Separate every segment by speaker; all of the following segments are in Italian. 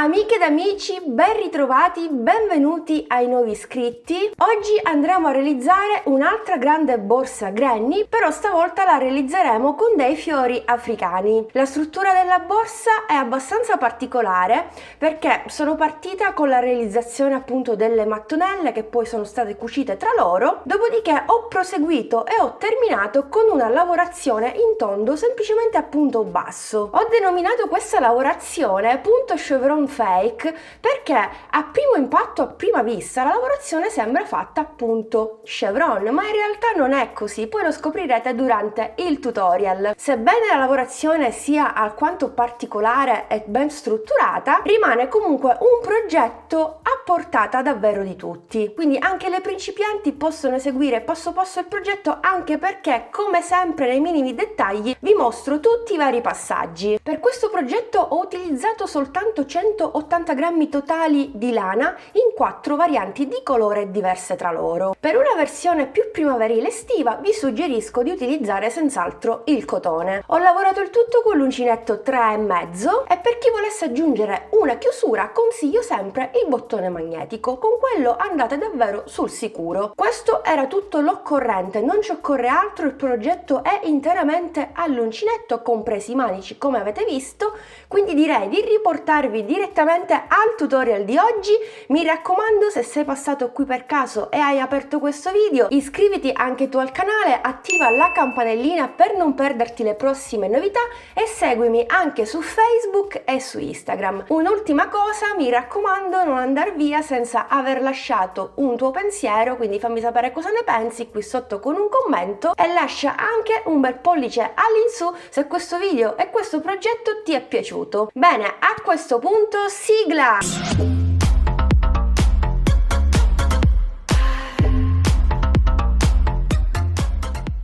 Speaker 1: Amiche ed amici, ben ritrovati, benvenuti ai nuovi iscritti. Oggi andremo a realizzare un'altra grande borsa granny, però stavolta la realizzeremo con dei fiori africani. La struttura della borsa è abbastanza particolare perché sono partita con la realizzazione appunto delle mattonelle che poi sono state cucite tra loro, dopodiché ho proseguito e ho terminato con una lavorazione in tondo semplicemente a punto basso. Ho denominato questa lavorazione punto chevron fake perché a primo impatto, a prima vista, la lavorazione sembra fatta appunto chevron, ma in realtà non è così, poi lo scoprirete durante il tutorial. Sebbene la lavorazione sia alquanto particolare e ben strutturata, rimane comunque un progetto a portata davvero di tutti, quindi anche le principianti possono eseguire passo passo il progetto, anche perché come sempre nei minimi dettagli vi mostro tutti i vari passaggi. Per questo progetto ho utilizzato soltanto 180 grammi totali di lana in 4 varianti di colore diverse tra loro. Per una versione più primaverile estiva vi suggerisco di utilizzare senz'altro il cotone. Ho lavorato il tutto con l'uncinetto 3,5 e per chi volesse aggiungere una chiusura consiglio sempre il bottone magnetico, con quello andate davvero sul sicuro. Questo era tutto l'occorrente, non ci occorre altro, il progetto è interamente all'uncinetto compresi i manici come avete visto, quindi direi di riportarvi direttamente al tutorial di oggi. Mi raccomando, se sei passato qui per caso e hai aperto questo video, iscriviti anche tu al canale, attiva la campanellina per non perderti le prossime novità e seguimi anche su Facebook e su Instagram. Un'ultima cosa, mi raccomando, non andare via senza aver lasciato un tuo pensiero, quindi fammi sapere cosa ne pensi qui sotto con un commento e lascia anche un bel pollice all'insù se questo video e questo progetto ti è piaciuto. Bene, a questo punto sigla!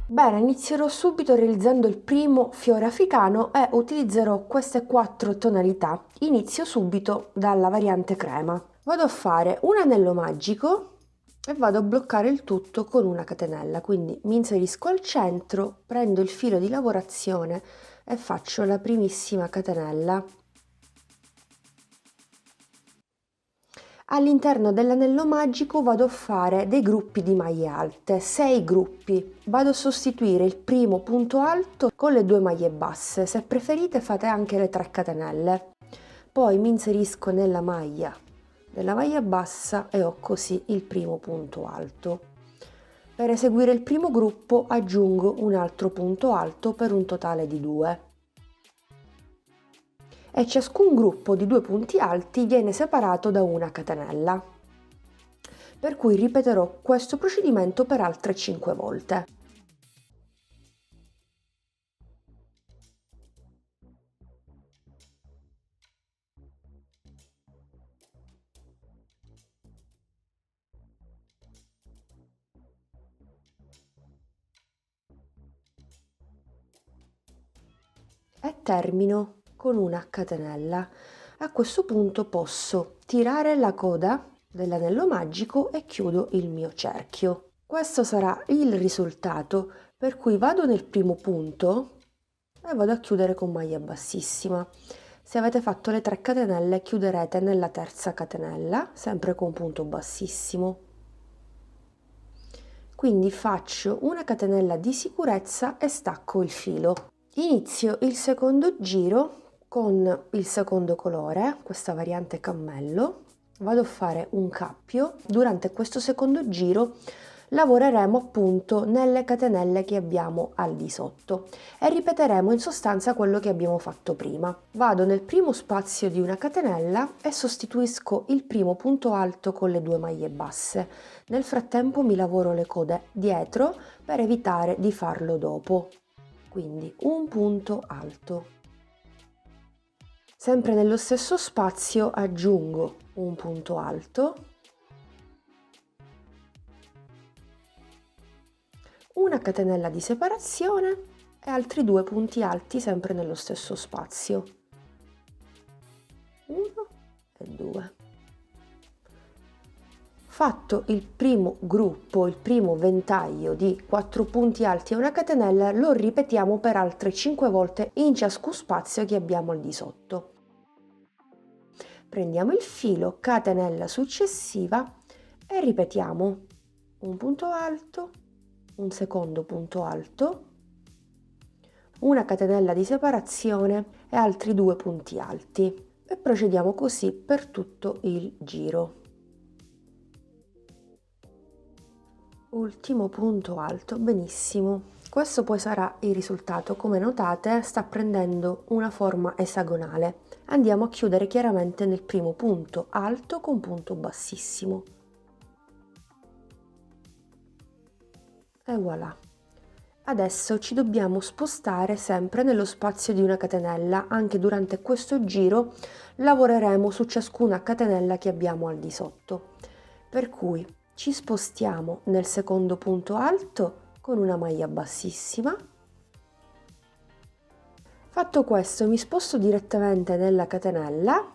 Speaker 1: Bene, inizierò subito realizzando il primo fiore africano e utilizzerò queste 4 tonalità. Inizio subito dalla variante crema. Vado a fare un anello magico e vado a bloccare il tutto con una catenella, quindi mi inserisco al centro, prendo il filo di lavorazione e faccio la primissima catenella. All'interno dell'anello magico vado a fare dei gruppi di maglie alte, 6 gruppi. Vado a sostituire il primo punto alto con le 2 maglie basse, se preferite fate anche le 3 catenelle. Poi mi inserisco nella maglia della maglia bassa e ho così il primo punto alto. Per eseguire il primo gruppo aggiungo un altro punto alto per un totale di 2. E ciascun gruppo di 2 punti alti viene separato da una catenella, per cui ripeterò questo procedimento per altre 5 volte. E termino con una catenella. A questo punto posso tirare la coda dell'anello magico e chiudo il mio cerchio. Questo sarà il risultato, per cui vado nel primo punto e vado a chiudere con maglia bassissima. Se avete fatto le 3 catenelle chiuderete nella terza catenella, sempre con punto bassissimo. Quindi faccio una catenella di sicurezza e stacco il filo. Inizio il secondo giro con il secondo colore, questa variante cammello. Vado a fare un cappio. Durante questo secondo giro lavoreremo appunto nelle catenelle che abbiamo al di sotto e ripeteremo in sostanza quello che abbiamo fatto prima. Vado nel primo spazio di una catenella e sostituisco il primo punto alto con le 2 maglie basse. Nel frattempo mi lavoro le code dietro per evitare di farlo dopo. Quindi un punto alto. Sempre nello stesso spazio aggiungo un punto alto, una catenella di separazione e altri 2 punti alti sempre nello stesso spazio. 1 e 2. Fatto il primo gruppo, il primo ventaglio di 4 punti alti e una catenella, lo ripetiamo per altre 5 volte in ciascun spazio che abbiamo al di sotto. Prendiamo il filo, catenella successiva e ripetiamo un punto alto, un secondo punto alto, una catenella di separazione e altri 2 punti alti e procediamo così per tutto il giro. Ultimo punto alto, benissimo. Questo poi sarà il risultato. Come notate sta prendendo una forma esagonale. Andiamo a chiudere chiaramente nel primo punto alto con punto bassissimo. E voilà. Adesso ci dobbiamo spostare sempre nello spazio di una catenella. Anche durante questo giro lavoreremo su ciascuna catenella che abbiamo al di sotto. Per cui ci spostiamo nel secondo punto alto con una maglia bassissima. Fatto questo mi sposto direttamente nella catenella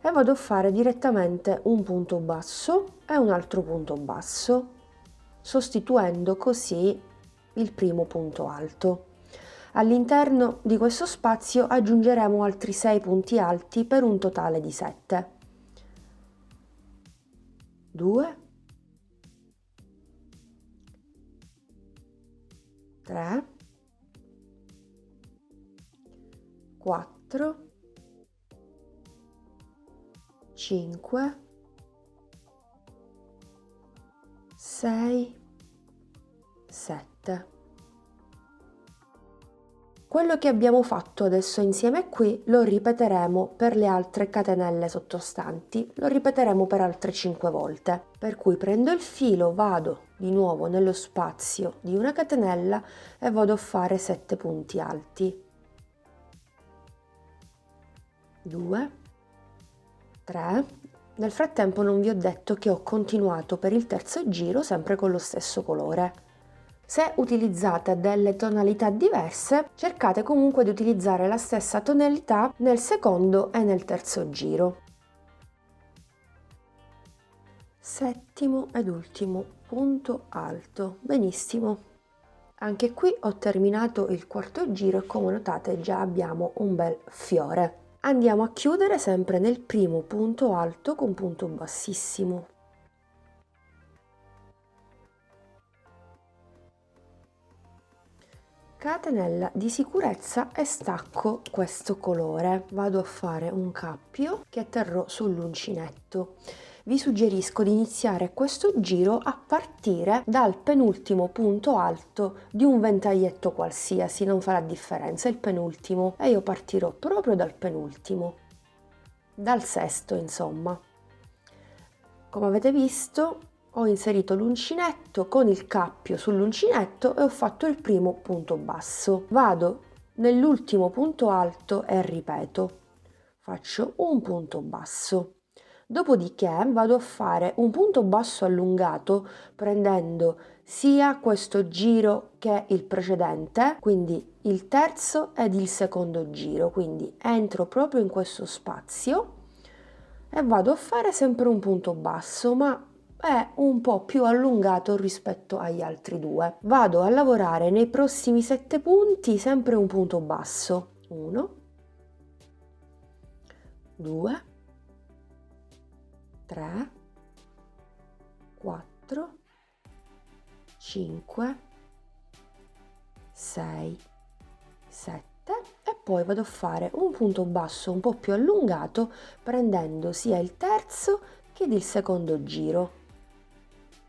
Speaker 1: e vado a fare direttamente un punto basso e un altro punto basso, sostituendo così il primo punto alto. All'interno di questo spazio aggiungeremo altri 6 punti alti per un totale di 7. 2, 3, 4, 5, 6, 7. Quello che abbiamo fatto adesso insieme qui lo ripeteremo per le altre catenelle sottostanti, lo ripeteremo per altre 5 volte. Per cui prendo il filo, vado di nuovo nello spazio di una catenella e vado a fare 7 punti alti. 2, 3. Nel frattempo non vi ho detto che ho continuato per il terzo giro sempre con lo stesso colore. Se utilizzate delle tonalità diverse, cercate comunque di utilizzare la stessa tonalità nel secondo e nel terzo giro. Settimo ed ultimo punto alto. Benissimo. Anche qui ho terminato il quarto giro e come notate già abbiamo un bel fiore. Andiamo a chiudere sempre nel primo punto alto con punto bassissimo. Catenella di sicurezza e stacco questo colore. Vado a fare un cappio che terrò sull'uncinetto. Vi suggerisco di iniziare questo giro a partire dal penultimo punto alto di un ventaglietto qualsiasi, non farà differenza, il penultimo, e io partirò proprio dal penultimo, dal sesto insomma. Come avete visto ho inserito l'uncinetto con il cappio sull'uncinetto e ho fatto il primo punto basso. Vado nell'ultimo punto alto e ripeto, faccio un punto basso. Dopodiché vado a fare un punto basso allungato prendendo sia questo giro che il precedente, quindi il terzo ed il secondo giro, quindi entro proprio in questo spazio e vado a fare sempre un punto basso, ma è un po' più allungato rispetto agli altri due. Vado a lavorare nei prossimi 7 punti sempre un punto basso. 1, 2, 3, 4, 5, 6, 7 e poi vado a fare un punto basso un po' più allungato prendendo sia il terzo che il secondo giro.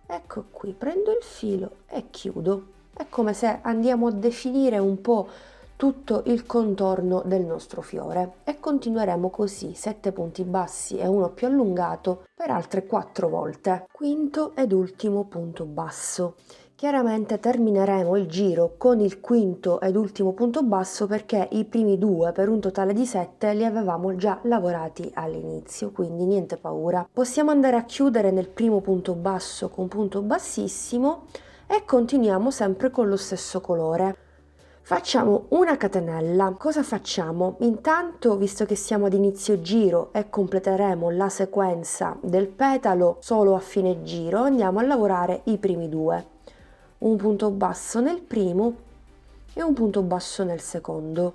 Speaker 1: Ecco qui, prendo il filo e chiudo. È come se andiamo a definire un po' tutto il contorno del nostro fiore e continueremo così 7 punti bassi e uno più allungato per altre 4 volte. Quinto ed ultimo punto basso. Chiaramente termineremo il giro con il quinto ed ultimo punto basso perché i primi 2 per un totale di 7 li avevamo già lavorati all'inizio, quindi niente paura. Possiamo andare a chiudere nel primo punto basso con punto bassissimo e continuiamo sempre con lo stesso colore. Facciamo una catenella. Cosa facciamo? Intanto, visto che siamo ad inizio giro e completeremo la sequenza del petalo solo a fine giro, andiamo a lavorare i primi 2. Un punto basso nel primo e un punto basso nel secondo.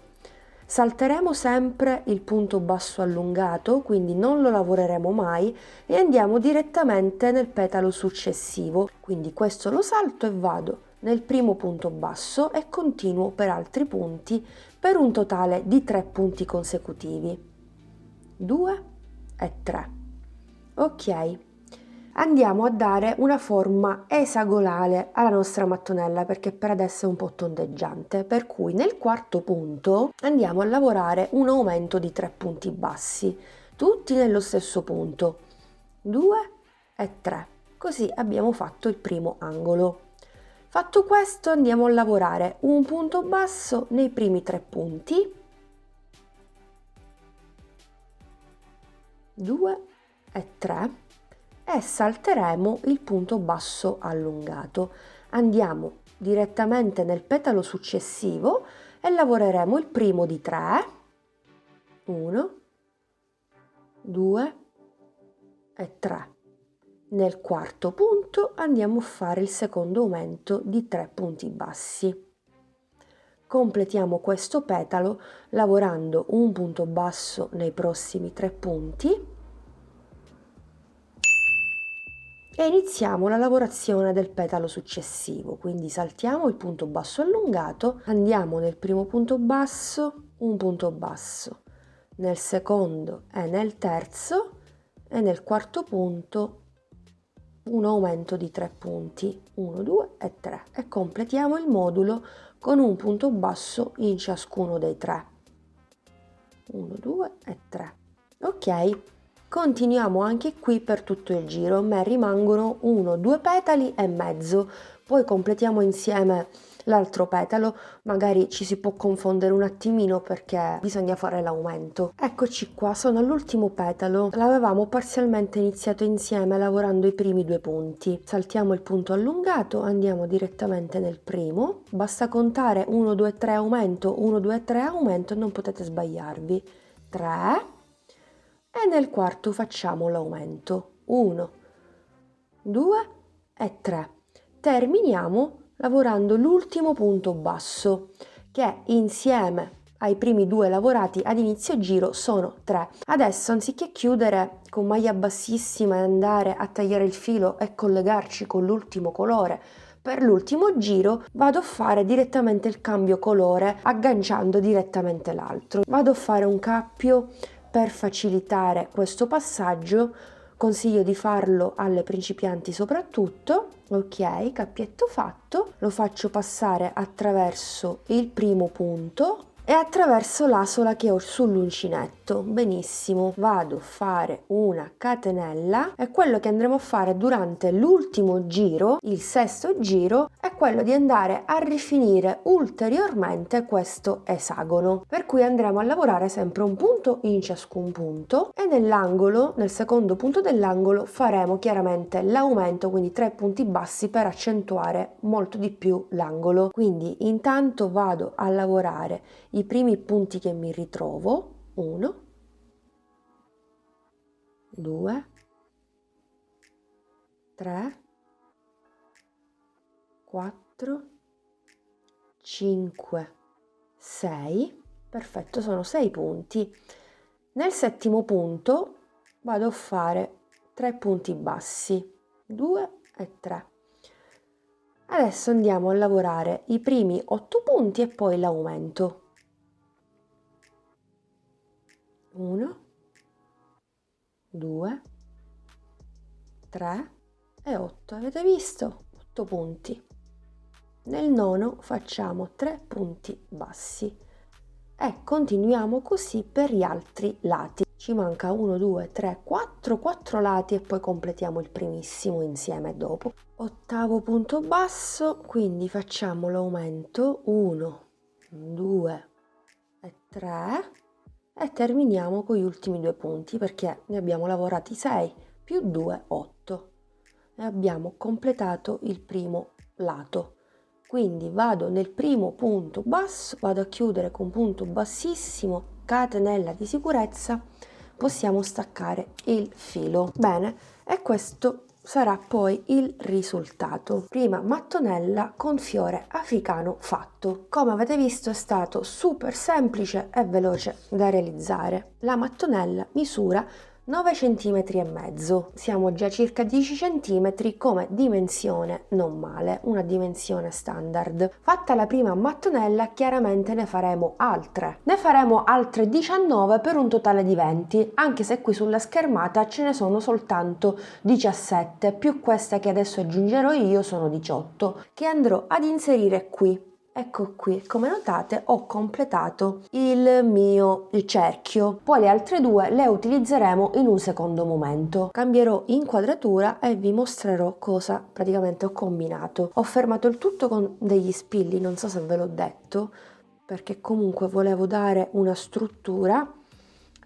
Speaker 1: Salteremo sempre il punto basso allungato, quindi non lo lavoreremo mai, e andiamo direttamente nel petalo successivo. Quindi questo lo salto e vado nel primo punto basso e continuo per altri punti per un totale di 3 punti consecutivi. 2 e 3. Ok. Andiamo a dare una forma esagonale alla nostra mattonella perché per adesso è un po' tondeggiante, per cui nel quarto punto andiamo a lavorare un aumento di 3 punti bassi, tutti nello stesso punto, 2 e 3, così abbiamo fatto il primo angolo. Fatto questo andiamo a lavorare un punto basso nei primi 3 punti, 2 e 3, e salteremo il punto basso allungato. Andiamo direttamente nel petalo successivo e lavoreremo il primo di 3, 1, 2 e 3. Nel quarto punto andiamo a fare il secondo aumento di 3 punti bassi. Completiamo questo petalo lavorando un punto basso nei prossimi 3 punti e iniziamo la lavorazione del petalo successivo, quindi saltiamo il punto basso allungato, andiamo nel primo punto basso, un punto basso, nel secondo e nel terzo e nel quarto punto un aumento di 3 punti, 1, 2 e 3, e completiamo il modulo con un punto basso in ciascuno dei 3, 1, 2 e 3. Ok. Continuiamo anche qui per tutto il giro, me rimangono 1-2 petali e mezzo, poi completiamo insieme l'altro petalo, magari ci si può confondere un attimino perché bisogna fare l'aumento. Eccoci qua, sono all'ultimo petalo, l'avevamo parzialmente iniziato insieme lavorando i primi 2 punti. Saltiamo il punto allungato, andiamo direttamente nel primo, basta contare 1, 2, 3 aumento, 1, 2, 3 aumento, non potete sbagliarvi. 3. E nel quarto facciamo l'aumento, 1, 2 e 3. Terminiamo lavorando l'ultimo punto basso, che insieme ai primi 2 lavorati ad inizio giro sono 3. Adesso, anziché chiudere con maglia bassissima e andare a tagliare il filo e collegarci con l'ultimo colore per l'ultimo giro, vado a fare direttamente il cambio colore agganciando direttamente l'altro. Vado a fare un cappio. Per facilitare questo passaggio consiglio di farlo alle principianti soprattutto. Ok, cappietto fatto, lo faccio passare attraverso il primo punto e attraverso l'asola che ho sull'uncinetto. Benissimo, vado a fare una catenella e quello che andremo a fare durante l'ultimo giro, il sesto giro, è quello di andare a rifinire ulteriormente questo esagono, per cui andremo a lavorare sempre un punto in ciascun punto e nell'angolo, nel secondo punto dell'angolo, faremo chiaramente l'aumento, quindi 3 punti bassi per accentuare molto di più l'angolo. Quindi intanto vado a lavorare i primi punti che mi ritrovo, 1, 2, 3, 4, 5, 6, perfetto, sono 6 punti. Nel settimo punto vado a fare 3 punti bassi, 2 e 3. Adesso andiamo a lavorare i primi 8 punti e poi l'aumento. 1, 2, 3 e 8. Avete visto? 8 punti. Nel nono facciamo 3 punti bassi e continuiamo così per gli altri lati. Ci manca 1, 2, 3, 4 lati e poi completiamo il primissimo insieme dopo. Ottavo punto basso, quindi facciamo l'aumento 1, 2 e 3 e terminiamo con gli ultimi 2 punti perché ne abbiamo lavorati 6 più 2, 8 e abbiamo completato il primo lato. Quindi vado nel primo punto basso, vado a chiudere con punto bassissimo, catenella di sicurezza, possiamo staccare il filo. Bene, e questo sarà poi il risultato. Prima mattonella con fiore africano fatto. Come avete visto è stato super semplice e veloce da realizzare. La mattonella misura 9 cm e mezzo, siamo già circa 10 cm come dimensione non male, una dimensione standard. Fatta la prima mattonella chiaramente ne faremo altre 19 per un totale di 20, anche se qui sulla schermata ce ne sono soltanto 17, più questa che adesso aggiungerò io sono 18, che andrò ad inserire qui. Ecco qui, come notate ho completato il mio cerchio, poi le altre due le utilizzeremo in un secondo momento. Cambierò inquadratura e vi mostrerò cosa praticamente ho combinato. Ho fermato il tutto con degli spilli, non so se ve l'ho detto, perché comunque volevo dare una struttura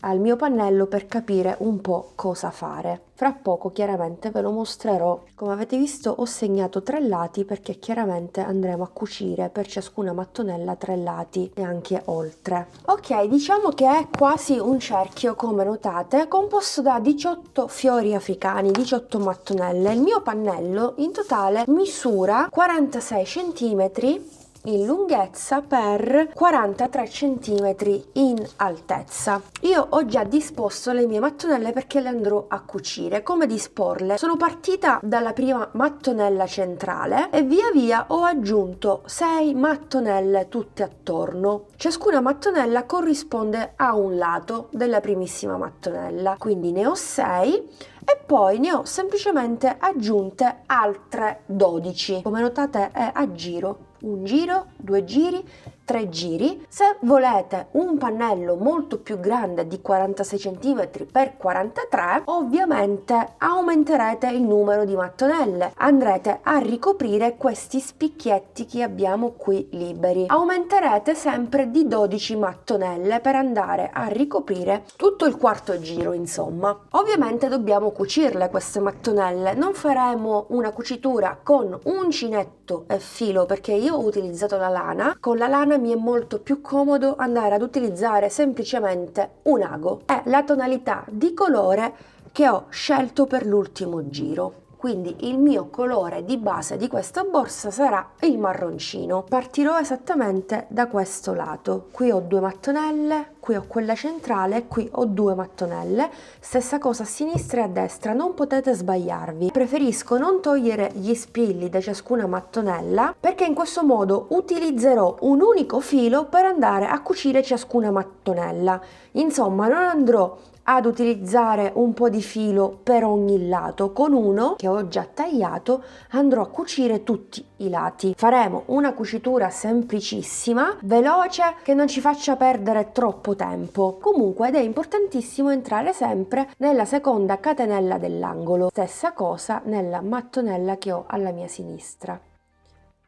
Speaker 1: al mio pannello per capire un po' cosa fare. Fra poco chiaramente ve lo mostrerò. Come avete visto ho segnato 3 lati perché chiaramente andremo a cucire per ciascuna mattonella 3 lati e anche oltre. Ok, diciamo che è quasi un cerchio, come notate, composto da 18 fiori africani, 18 mattonelle. Il mio pannello in totale misura 46 cm in lunghezza per 43 cm in altezza. Io ho già disposto le mie mattonelle perché le andrò a cucire. Come disporle? Sono partita dalla prima mattonella centrale e via via ho aggiunto 6 mattonelle tutte attorno. Ciascuna mattonella corrisponde a un lato della primissima mattonella, quindi ne ho 6 e poi ne ho semplicemente aggiunte altre 12. Come notate è a giro. Un giro, 2 giri, 3 giri. Se volete un pannello molto più grande di 46 cm x 43, ovviamente aumenterete il numero di mattonelle. Andrete a ricoprire questi spicchietti che abbiamo qui liberi. Aumenterete sempre di 12 mattonelle per andare a ricoprire tutto il quarto giro, insomma. Ovviamente dobbiamo cucirle queste mattonelle. Non faremo una cucitura con uncinetto e filo perché io ho utilizzato la lana. Con la lana mi è molto più comodo andare ad utilizzare semplicemente un ago. È la tonalità di colore che ho scelto per l'ultimo giro. Quindi il mio colore di base di questa borsa sarà il marroncino. Partirò esattamente da questo lato. Qui ho 2 mattonelle, qui ho quella centrale, qui ho 2 mattonelle. Stessa cosa a sinistra e a destra, non potete sbagliarvi. Preferisco non togliere gli spilli da ciascuna mattonella perché in questo modo utilizzerò un unico filo per andare a cucire ciascuna mattonella. Insomma, non andrò ad utilizzare un po' di filo per ogni lato. Con uno che ho già tagliato andrò a cucire tutti i lati. Faremo una cucitura semplicissima, veloce, che non ci faccia perdere troppo tempo. Comunque ed è importantissimo entrare sempre nella seconda catenella dell'angolo. Stessa cosa nella mattonella che ho alla mia sinistra.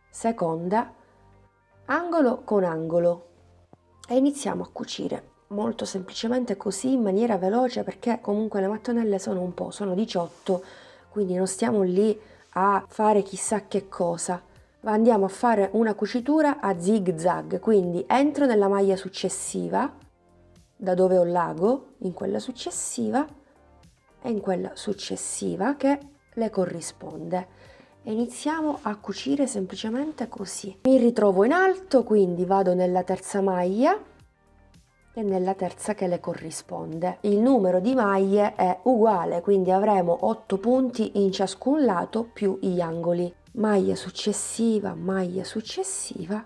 Speaker 1: Seconda, angolo con angolo, e iniziamo a cucire. Molto semplicemente così, in maniera veloce, perché comunque le mattonelle sono 18, quindi non stiamo lì a fare chissà che cosa. Andiamo a fare una cucitura a zig zag, quindi entro nella maglia successiva, da dove ho l'ago, in quella successiva e in quella successiva che le corrisponde. E iniziamo a cucire semplicemente così. Mi ritrovo in alto, quindi vado nella terza maglia e nella terza che le corrisponde. Il numero di maglie è uguale, quindi avremo 8 punti in ciascun lato più gli angoli. Maglia successiva, maglia successiva,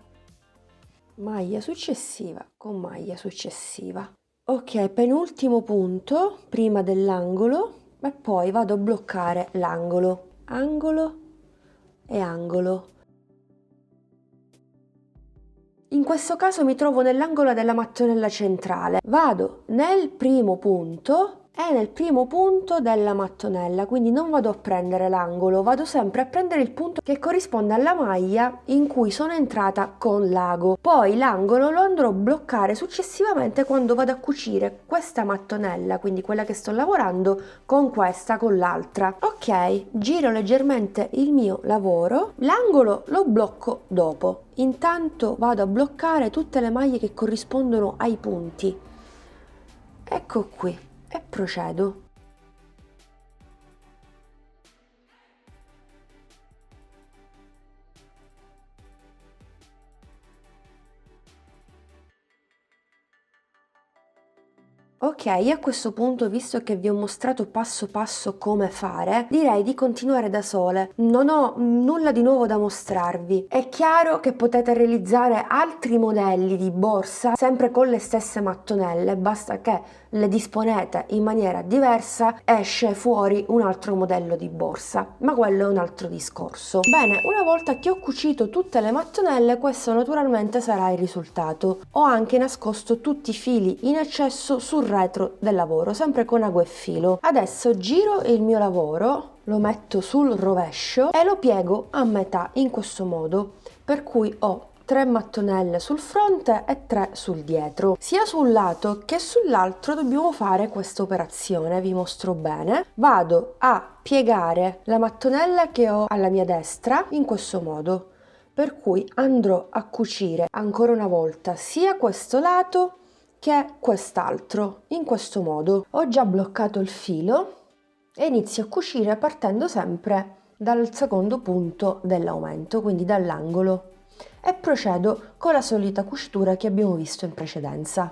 Speaker 1: maglia successiva con maglia successiva. Ok, penultimo punto prima dell'angolo e poi vado a bloccare l'angolo, angolo e angolo. In questo caso mi trovo nell'angolo della mattonella centrale. Vado nel primo punto e nel primo punto della mattonella, quindi non vado a prendere l'angolo, vado sempre a prendere il punto che corrisponde alla maglia in cui sono entrata con l'ago. Poi l'angolo lo andrò a bloccare successivamente quando vado a cucire questa mattonella, quindi quella che sto lavorando, con questa, con l'altra. Ok, giro leggermente il mio lavoro, l'angolo lo blocco dopo. Intanto vado a bloccare tutte le maglie che corrispondono ai punti. Ecco qui. E procedo. Ok, a questo punto, visto che vi ho mostrato passo passo come fare, direi di continuare da sole. Non ho nulla di nuovo da mostrarvi. È chiaro che potete realizzare altri modelli di borsa sempre con le stesse mattonelle, basta che le disponete in maniera diversa, esce fuori un altro modello di borsa, ma quello è un altro discorso. Bene, una volta che ho cucito tutte le mattonelle, questo naturalmente sarà il risultato. Ho anche nascosto tutti i fili in eccesso sul retro del lavoro, sempre con ago e filo. Adesso giro il mio lavoro, lo metto sul rovescio e lo piego a metà in questo modo, per cui ho 3 mattonelle sul fronte e 3 sul dietro. Sia sul lato che sull'altro dobbiamo fare questa operazione, vi mostro bene. Vado a piegare la mattonella che ho alla mia destra in questo modo, per cui andrò a cucire ancora una volta sia questo lato che quest'altro in questo modo. Ho già bloccato il filo e inizio a cucire partendo sempre dal secondo punto dell'aumento, quindi dall'angolo, e procedo con la solita cucitura che abbiamo visto in precedenza.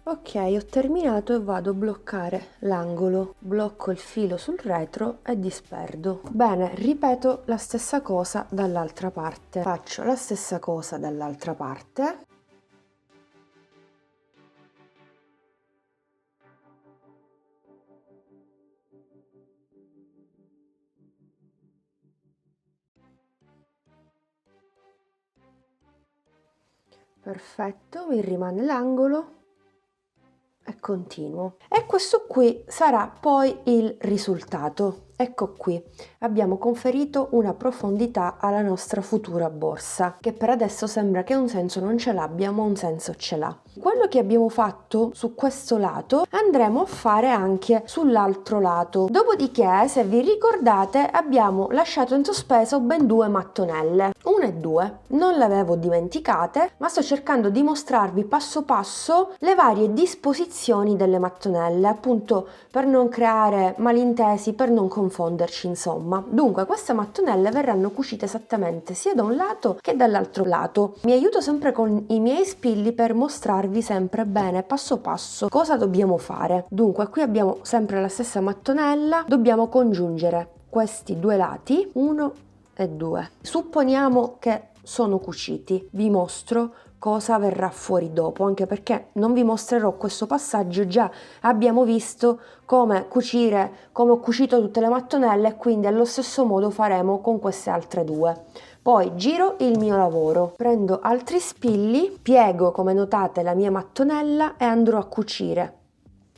Speaker 1: Ok, ho terminato e vado a bloccare l'angolo, blocco il filo sul retro e disperdo. Bene, ripeto la stessa cosa dall'altra parte. Faccio la stessa cosa dall'altra parte. Perfetto, mi rimane l'angolo e continuo. E questo qui sarà poi il risultato. Ecco qui, abbiamo conferito una profondità alla nostra futura borsa, che per adesso sembra che un senso non ce l'abbia, ma un senso ce l'ha. Quello che abbiamo fatto su questo lato andremo a fare anche sull'altro lato. Dopodiché, se vi ricordate, abbiamo lasciato in sospeso ben 2 mattonelle, 1 e 2. Non le avevo dimenticate, ma sto cercando di mostrarvi passo passo le varie disposizioni delle mattonelle, appunto per non creare malintesi, per non confonderci, insomma. Dunque, queste mattonelle verranno cucite esattamente sia da un lato che dall'altro lato. Mi aiuto sempre con i miei spilli per mostrarvi sempre bene passo passo cosa dobbiamo fare. Dunque, qui abbiamo sempre la stessa mattonella, dobbiamo congiungere questi 2 lati, 1 e 2. Supponiamo che sono cuciti, vi mostro cosa verrà fuori dopo, anche perché non vi mostrerò questo passaggio, già abbiamo visto come cucire, come ho cucito tutte le mattonelle, e quindi allo stesso modo faremo con queste altre 2. Poi giro il mio lavoro, prendo altri spilli, piego come notate la mia mattonella e andrò a cucire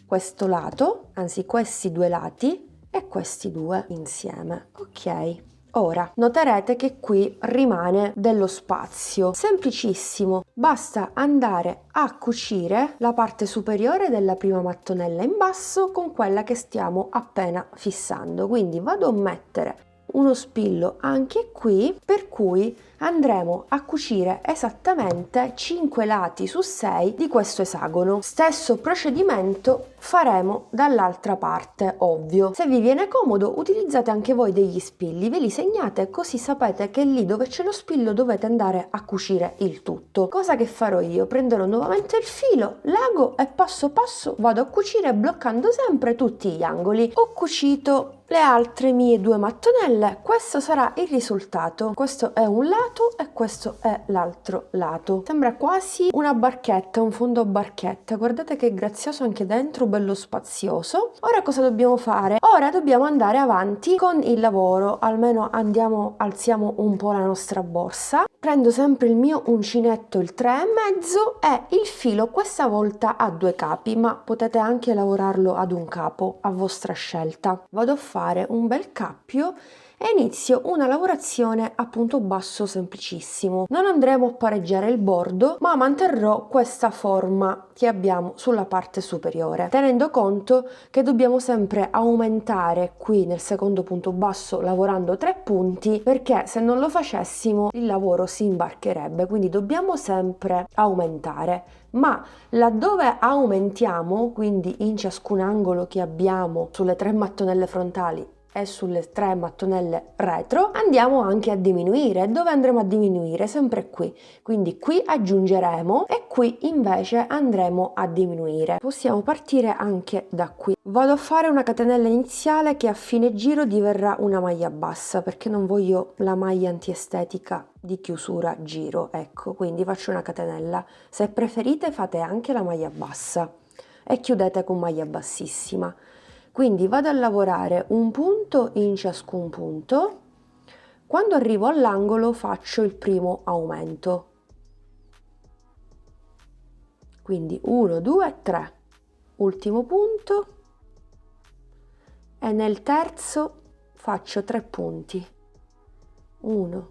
Speaker 1: questo lato, anzi questi 2 lati e questi 2 insieme. Ok. Ora noterete che qui rimane dello spazio, semplicissimo, basta andare a cucire la parte superiore della prima mattonella in basso con quella che stiamo appena fissando, quindi vado a mettere uno spillo anche qui, per cui andremo a cucire esattamente 5 lati su 6 di questo esagono. Stesso procedimento faremo dall'altra parte, ovvio. Se vi viene comodo utilizzate anche voi degli spilli, ve li segnate così sapete che lì dove c'è lo spillo dovete andare a cucire il tutto. Cosa che farò io? Prenderò nuovamente il filo, l'ago e passo passo vado a cucire bloccando sempre tutti gli angoli. Ho cucito le altre mie 2 mattonelle, questo sarà il risultato. Questo è un lato e questo è l'altro lato. Sembra quasi una barchetta, un fondo a barchetta. Guardate che grazioso anche dentro, bello spazioso. Ora cosa dobbiamo fare? Ora dobbiamo andare avanti con il lavoro, almeno alziamo un po' la nostra borsa. Prendo sempre il mio uncinetto, il 3,5, e il filo questa volta a 2 capi, ma potete anche lavorarlo ad un capo a vostra scelta. Vado a fare un bel cappio e inizio una lavorazione a punto basso semplicissimo. Non andremo a pareggiare il bordo, ma manterrò questa forma che abbiamo sulla parte superiore, tenendo conto che dobbiamo sempre aumentare qui nel secondo punto basso lavorando 3 punti, perché se non lo facessimo il lavoro si imbarcherebbe, quindi dobbiamo sempre aumentare. Ma laddove aumentiamo, quindi in ciascun angolo che abbiamo sulle 3 mattonelle frontali e sulle 3 mattonelle retro andiamo anche a diminuire. Dove andremo a diminuire? Sempre qui, quindi qui aggiungeremo e qui invece andremo a diminuire. Possiamo partire anche da qui. Vado a fare una catenella iniziale che a fine giro diverrà una maglia bassa, perché non voglio la maglia antiestetica di chiusura giro, ecco, quindi faccio una catenella. Se preferite fate anche la maglia bassa e chiudete con maglia bassissima. Quindi vado a lavorare un punto in ciascun punto. Quando arrivo all'angolo faccio il primo aumento. Quindi 1, 2, 3. Ultimo punto. E nel terzo faccio 3 punti. 1,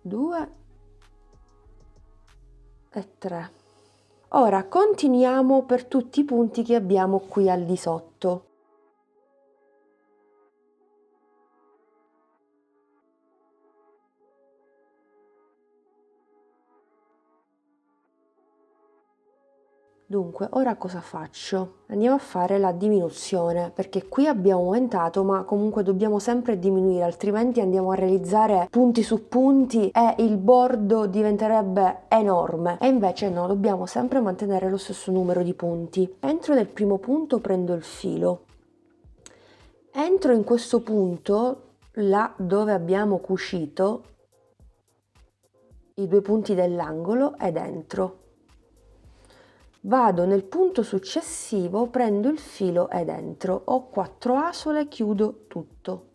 Speaker 1: 2 e 3. Ora continuiamo per tutti i punti che abbiamo qui al di sotto. Dunque, ora cosa faccio? Andiamo a fare la diminuzione, perché qui abbiamo aumentato, ma comunque dobbiamo sempre diminuire, altrimenti andiamo a realizzare punti su punti e il bordo diventerebbe enorme. E invece no, dobbiamo sempre mantenere lo stesso numero di punti. Entro nel primo punto, prendo il filo. Entro in questo punto, là dove abbiamo cucito i 2 punti dell'angolo, ed entro. Vado nel punto successivo, prendo il filo ed entro. Ho 4 asole, chiudo tutto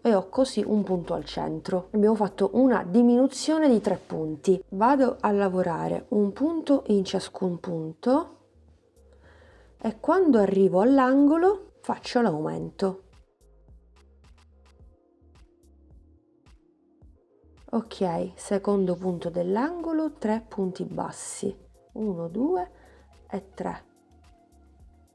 Speaker 1: e ho così un punto al centro. Abbiamo fatto una diminuzione di 3 punti. Vado a lavorare un punto in ciascun punto e quando arrivo all'angolo faccio l'aumento. Ok, secondo punto dell'angolo, 3 punti bassi. 1, 2 e 3.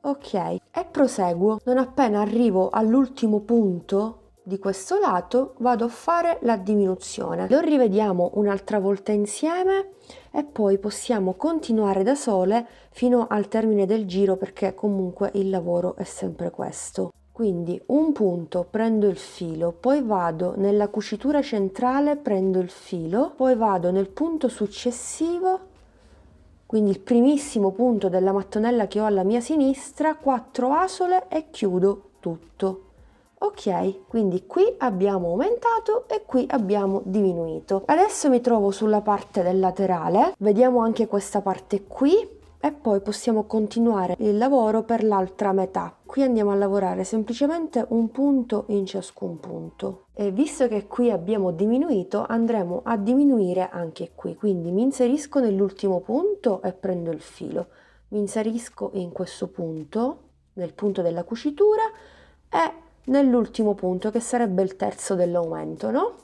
Speaker 1: Ok, e proseguo. Non appena arrivo all'ultimo punto di questo lato vado a fare la diminuzione. Lo rivediamo un'altra volta insieme e poi possiamo continuare da sole fino al termine del giro, perché comunque il lavoro è sempre questo. Quindi un punto, prendo il filo, poi vado nella cucitura centrale, prendo il filo, poi vado nel punto successivo, quindi il primissimo punto della mattonella che ho alla mia sinistra, 4 asole e chiudo tutto. Ok, quindi qui abbiamo aumentato e qui abbiamo diminuito. Adesso mi trovo sulla parte del laterale, vediamo anche questa parte qui e poi possiamo continuare il lavoro per l'altra metà. Qui andiamo a lavorare semplicemente un punto in ciascun punto. E visto che qui abbiamo diminuito, andremo a diminuire anche qui. Quindi mi inserisco nell'ultimo punto e prendo il filo. Mi inserisco in questo punto, nel punto della cucitura e nell'ultimo punto, che sarebbe il terzo dell'aumento, no?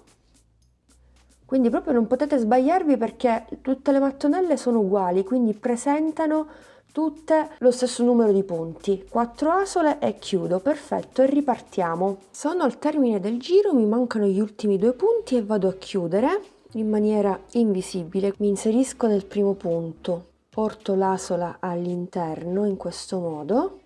Speaker 1: Quindi proprio non potete sbagliarvi, perché tutte le mattonelle sono uguali, quindi presentano tutte lo stesso numero di punti. 4 asole e chiudo, perfetto, e ripartiamo. Sono al termine del giro, mi mancano gli ultimi 2 punti e vado a chiudere in maniera invisibile. Mi inserisco nel primo punto, porto l'asola all'interno in questo modo,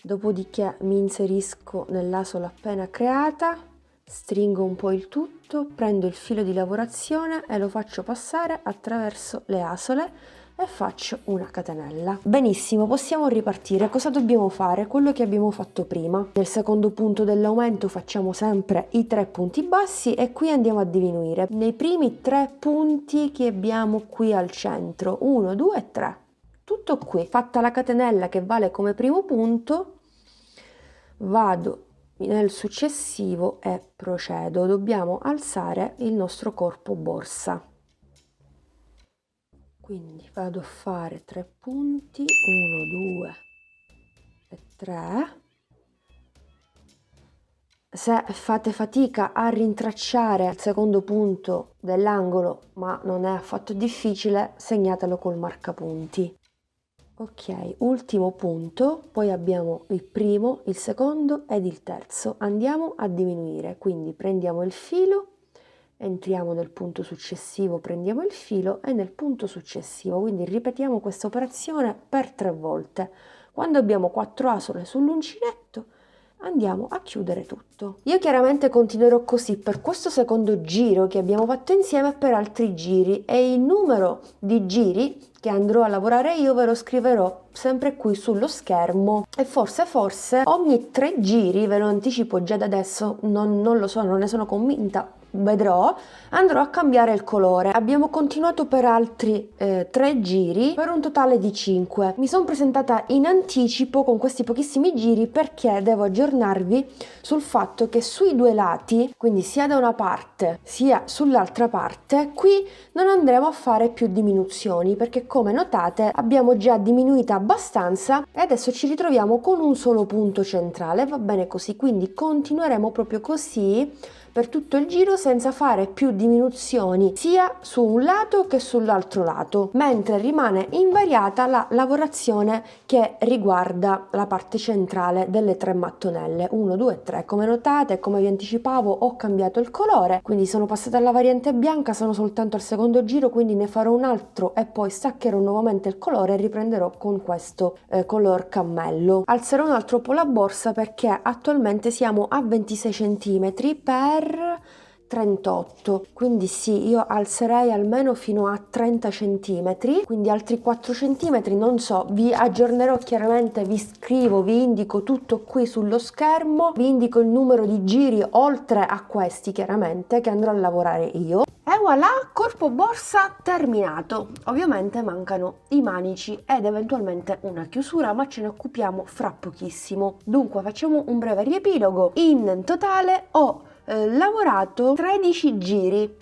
Speaker 1: dopodiché mi inserisco nell'asola appena creata, stringo un po' il tutto, prendo il filo di lavorazione e lo faccio passare attraverso le asole e faccio una catenella. Benissimo, possiamo ripartire. Cosa dobbiamo fare? Quello che abbiamo fatto prima. Nel secondo punto dell'aumento facciamo sempre i 3 punti bassi e qui andiamo a diminuire nei primi 3 punti che abbiamo qui al centro. 1, 2 e 3. Tutto qui. Fatta la catenella che vale come primo punto, vado nel successivo e procedo. Dobbiamo alzare il nostro corpo borsa, quindi vado a fare 3 punti, 1, 2 e 3. Se fate fatica a rintracciare il secondo punto dell'angolo, ma non è affatto difficile, segnatelo col marcapunti. Ok, ultimo punto, poi abbiamo il primo, il secondo ed il terzo. Andiamo a diminuire, quindi prendiamo il filo, entriamo nel punto successivo, prendiamo il filo e nel punto successivo, quindi ripetiamo questa operazione per 3 volte. Quando abbiamo 4 asole sull'uncinetto andiamo a chiudere tutto. Io chiaramente continuerò così per questo secondo giro che abbiamo fatto insieme e per altri giri, e il numero di giri che andrò a lavorare io ve lo scriverò sempre qui sullo schermo, e forse ogni 3 giri, ve lo anticipo già da adesso, non lo so, non ne sono convinta, vedrò, andrò a cambiare il colore. Abbiamo continuato per altri 3 giri per un totale di 5. Mi sono presentata in anticipo con questi pochissimi giri perché devo aggiornarvi sul fatto che sui 2 lati, quindi sia da una parte sia sull'altra parte, qui non andremo a fare più diminuzioni perché, come notate, abbiamo già diminuita abbastanza e adesso ci ritroviamo con un solo punto centrale. Va bene così, quindi continueremo proprio così per tutto il giro senza fare più diminuzioni sia su un lato che sull'altro lato, mentre rimane invariata la lavorazione che riguarda la parte centrale delle 3 mattonelle 1, 2 e 3. Come notate, come vi anticipavo, ho cambiato il colore, quindi sono passata alla variante bianca, sono soltanto al secondo giro, quindi ne farò un altro e poi staccherò nuovamente il colore e riprenderò con questo color cammello. Alzerò un altro po' la borsa perché attualmente siamo a 26 cm per 38, quindi sì, io alzerei almeno fino a 30 cm, quindi altri 4 cm, non so, vi aggiornerò chiaramente, vi scrivo, vi indico tutto qui sullo schermo, vi indico il numero di giri oltre a questi chiaramente che andrò a lavorare io. E voilà, corpo borsa terminato. Ovviamente mancano i manici ed eventualmente una chiusura, ma ce ne occupiamo fra pochissimo. Dunque facciamo un breve riepilogo. In totale ho lavorato 13 giri,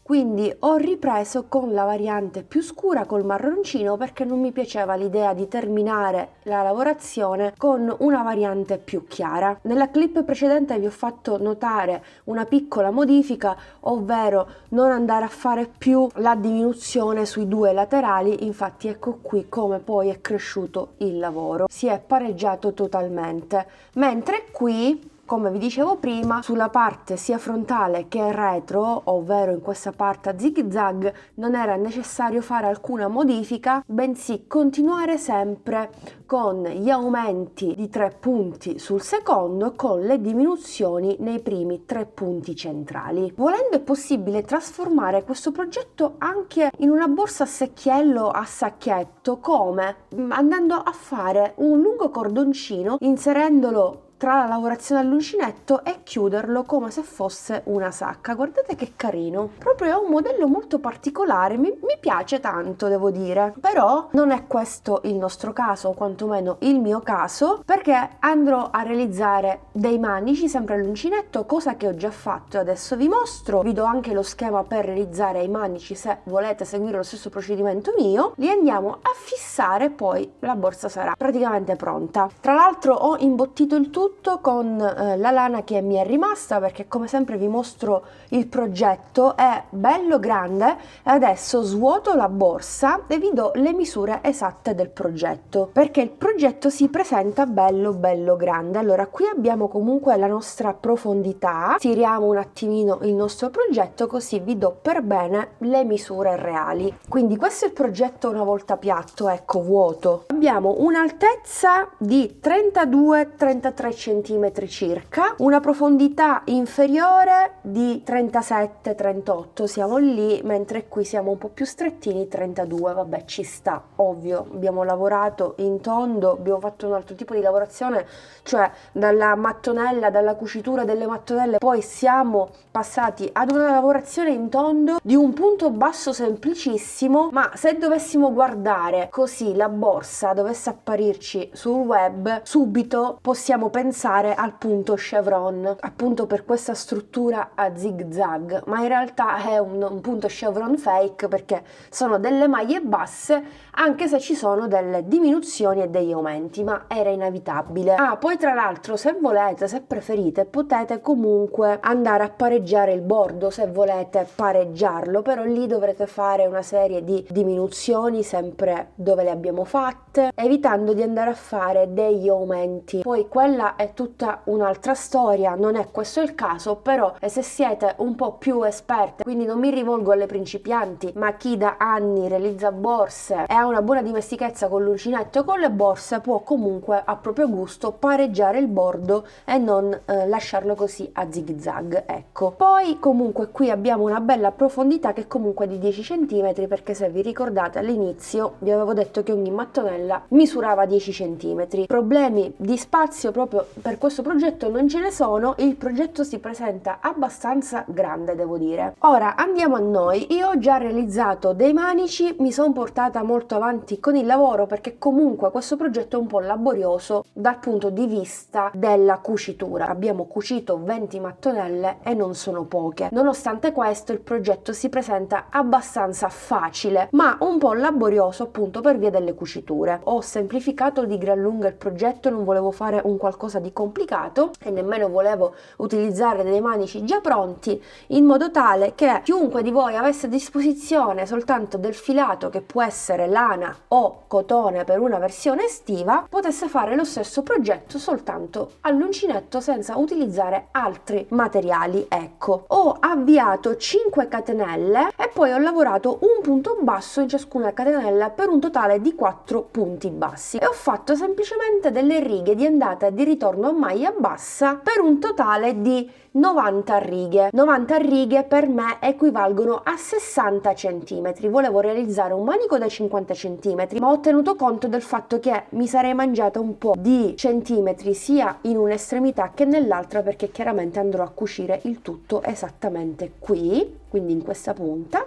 Speaker 1: quindi ho ripreso con la variante più scura col marroncino perché non mi piaceva l'idea di terminare la lavorazione con una variante più chiara. Nella clip precedente vi ho fatto notare una piccola modifica, ovvero non andare a fare più la diminuzione sui 2 laterali, infatti ecco qui come poi è cresciuto il lavoro, si è pareggiato totalmente, mentre qui, come vi dicevo prima, sulla parte sia frontale che retro, ovvero in questa parte a zig zag, non era necessario fare alcuna modifica, bensì continuare sempre con gli aumenti di 3 punti sul secondo e con le diminuzioni nei primi 3 punti centrali. Volendo è possibile trasformare questo progetto anche in una borsa a secchiello a sacchetto, come andando a fare un lungo cordoncino, inserendolo tra la lavorazione all'uncinetto e chiuderlo come se fosse una sacca. Guardate che carino, proprio è un modello molto particolare, mi piace tanto, devo dire. Però non è questo il nostro caso, o quantomeno il mio caso, perché andrò a realizzare dei manici sempre all'uncinetto, cosa che ho già fatto e adesso vi mostro. Vi do anche lo schema per realizzare i manici se volete seguire lo stesso procedimento mio. Li andiamo a fissare, poi la borsa sarà praticamente pronta. Tra l'altro ho imbottito il tutto con la lana che mi è rimasta, perché come sempre vi mostro il progetto, è bello grande, e adesso svuoto la borsa e vi do le misure esatte del progetto, perché il progetto si presenta bello grande. Allora, qui abbiamo comunque la nostra profondità, tiriamo un attimino il nostro progetto così vi do per bene le misure reali. Quindi questo è il progetto una volta piatto, ecco, vuoto. Abbiamo un'altezza di 32-33 cm circa, una profondità inferiore di 37-38, siamo lì, mentre qui siamo un po' più strettini, 32, vabbè, ci sta, ovvio. Abbiamo lavorato in tondo, abbiamo fatto un altro tipo di lavorazione, cioè dalla mattonella, dalla cucitura delle mattonelle, poi siamo passati ad una lavorazione in tondo di un punto basso semplicissimo, ma se dovessimo guardare così la borsa dovesse apparirci sul web, subito possiamo pensare al punto chevron, appunto per questa struttura a zig zag, ma in realtà è un punto chevron fake perché sono delle maglie basse, anche se ci sono delle diminuzioni e degli aumenti, ma era inevitabile. Poi tra l'altro, se volete, se preferite, potete comunque andare a pareggiare il bordo, se volete pareggiarlo, però lì dovrete fare una serie di diminuzioni sempre dove le abbiamo fatte, evitando di andare a fare degli aumenti. Poi quella questa è tutta un'altra storia, non è questo il caso, però se siete un po' più esperte, quindi non mi rivolgo alle principianti, ma chi da anni realizza borse e ha una buona dimestichezza con l'uncinetto e con le borse, può comunque a proprio gusto pareggiare il bordo e non lasciarlo così a zig zag, ecco. Poi comunque qui abbiamo una bella profondità che comunque è di 10 cm, perché se vi ricordate all'inizio vi avevo detto che ogni mattonella misurava 10 cm. Problemi di spazio proprio per questo progetto non ce ne sono, il progetto si presenta abbastanza grande, devo dire. Ora andiamo a noi. Io ho già realizzato dei manici, mi sono portata molto avanti con il lavoro perché comunque questo progetto è un po' laborioso dal punto di vista della cucitura. Abbiamo cucito 20 mattonelle e non sono poche. Nonostante questo il progetto si presenta abbastanza facile, ma un po' laborioso appunto per via delle cuciture. Ho semplificato di gran lunga il progetto, non volevo fare un qualcosa di complicato e nemmeno volevo utilizzare dei manici già pronti, in modo tale che chiunque di voi avesse a disposizione soltanto del filato, che può essere lana o cotone per una versione estiva, potesse fare lo stesso progetto soltanto all'uncinetto senza utilizzare altri materiali. Ecco, ho avviato 5 catenelle e poi ho lavorato un punto basso in ciascuna catenella per un totale di 4 punti bassi e ho fatto semplicemente delle righe di andata e di ritorno a maglia bassa per un totale di 90 righe. 90 righe per me equivalgono a 60 cm. Volevo realizzare un manico da 50 cm, ma ho tenuto conto del fatto che mi sarei mangiata un po' di centimetri sia in un'estremità che nell'altra, perché chiaramente andrò a cucire il tutto esattamente qui, quindi in questa punta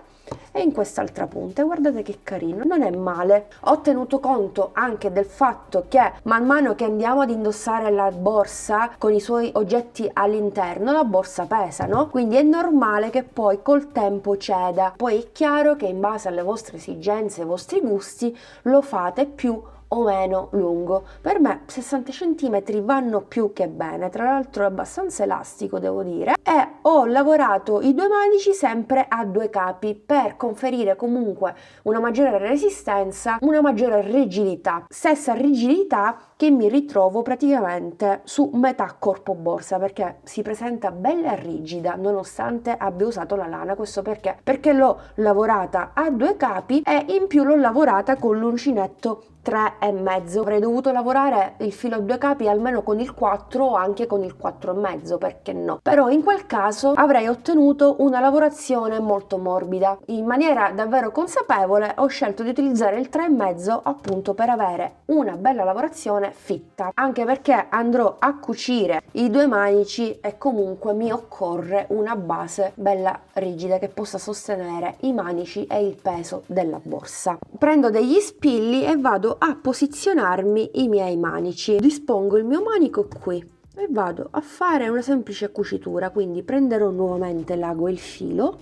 Speaker 1: e in quest'altra punta. E guardate che carino, non è male. Ho tenuto conto anche del fatto che man mano che andiamo ad indossare la borsa con i suoi oggetti all'interno, la borsa pesa, no? Quindi è normale che poi col tempo ceda. Poi è chiaro che in base alle vostre esigenze, ai vostri gusti, lo fate più o meno lungo. Per me 60 cm vanno più che bene, tra l'altro è abbastanza elastico, devo dire, e ho lavorato i due manici sempre a due capi per conferire comunque una maggiore resistenza, una maggiore rigidità, stessa rigidità che mi ritrovo praticamente su metà corpo borsa, perché si presenta bella rigida nonostante abbia usato la lana. Questo perché l'ho lavorata a due capi e in più l'ho lavorata con l'uncinetto 3,5. Avrei dovuto lavorare il filo a due capi almeno con il 4 o anche con il 4,5, perché no? Però in quel caso avrei ottenuto una lavorazione molto morbida. In maniera davvero consapevole ho scelto di utilizzare il 3,5 appunto per avere una bella lavorazione fitta, anche perché andrò a cucire i due manici e comunque mi occorre una base bella rigida che possa sostenere i manici e il peso della borsa. Prendo degli spilli e vado a posizionarmi i miei manici. Dispongo il mio manico qui e vado a fare una semplice cucitura, quindi prenderò nuovamente l'ago e il filo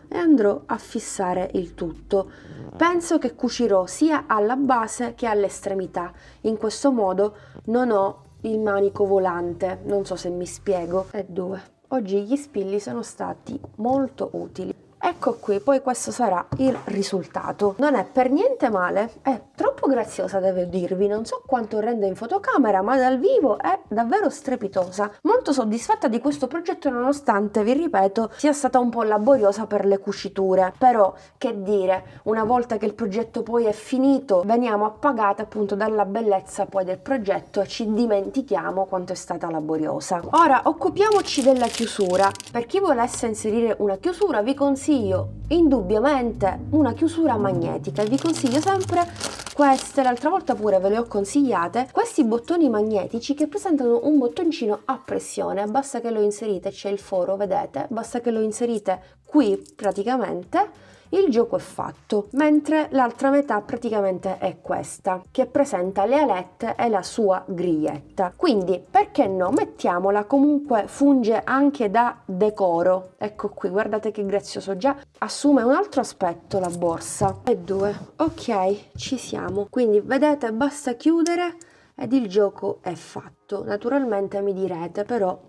Speaker 1: e andrò a fissare il tutto. Penso che cucirò sia alla base che all'estremità, in questo modo non ho il manico volante, non so se mi spiego. E due. Oggi gli spilli sono stati molto utili. Ecco qui, poi questo sarà il risultato. Non è per niente male, è troppo graziosa, devo dirvi, non so quanto rende in fotocamera, ma dal vivo è davvero strepitosa. Molto soddisfatta di questo progetto nonostante, vi ripeto, sia stata un po' laboriosa per le cuciture. Però, che dire, una volta che il progetto poi è finito, veniamo appagate appunto dalla bellezza poi del progetto e ci dimentichiamo quanto è stata laboriosa. Ora, occupiamoci della chiusura. Per chi volesse inserire una chiusura, vi consiglio indubbiamente una chiusura magnetica. Vi consiglio sempre queste, l'altra volta pure ve le ho consigliate, questi bottoni magnetici che presentano un bottoncino a pressione. Basta che lo inserite, c'è il foro, vedete? Basta che lo inserite qui praticamente, il gioco è fatto, mentre l'altra metà praticamente è questa, che presenta le alette e la sua griglietta. Quindi, perché no? Mettiamola, comunque funge anche da decoro. Ecco qui, guardate che grazioso, già assume un altro aspetto la borsa. E due, ok, ci siamo. Quindi, vedete, basta chiudere ed il gioco è fatto. Naturalmente mi direte, però,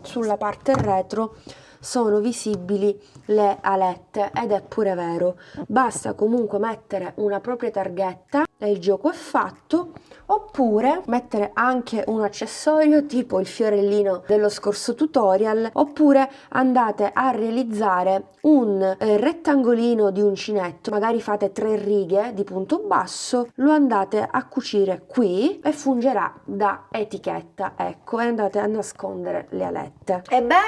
Speaker 1: sulla parte retro sono visibili le alette ed è pure vero. Basta comunque mettere una propria targhetta e il gioco è fatto, oppure mettere anche un accessorio tipo il fiorellino dello scorso tutorial, oppure andate a realizzare un rettangolino di uncinetto, magari fate 3 righe di punto basso, lo andate a cucire qui e fungerà da etichetta, ecco, e andate a nascondere le alette.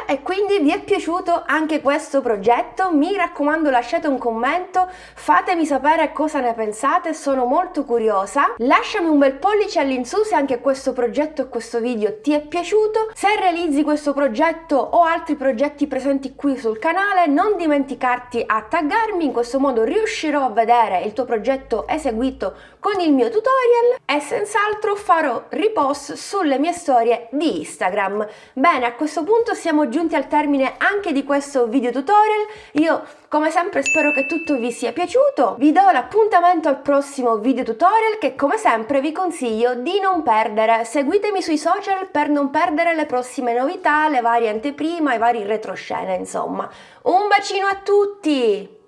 Speaker 1: E quindi vi è piaciuto anche questo progetto? Mi raccomando, lasciate un commento, fatemi sapere cosa ne pensate, sono molto curiosa. Lasciami un bel pollice all'insù se anche questo progetto e questo video ti è piaciuto. Se realizzi questo progetto o altri progetti presenti qui sul canale, non dimenticarti a taggarmi, in questo modo riuscirò a vedere il tuo progetto eseguito con il mio tutorial e senz'altro farò ripost sulle mie storie di Instagram. Bene, a questo punto siamo giunti al termine anche di questo video tutorial. Io come sempre spero che tutto vi sia piaciuto, vi do l'appuntamento al prossimo video tutorial che come sempre vi consiglio di non perdere. Seguitemi sui social per non perdere le prossime novità, le varie anteprima, i vari retroscena, insomma. Un bacino a tutti!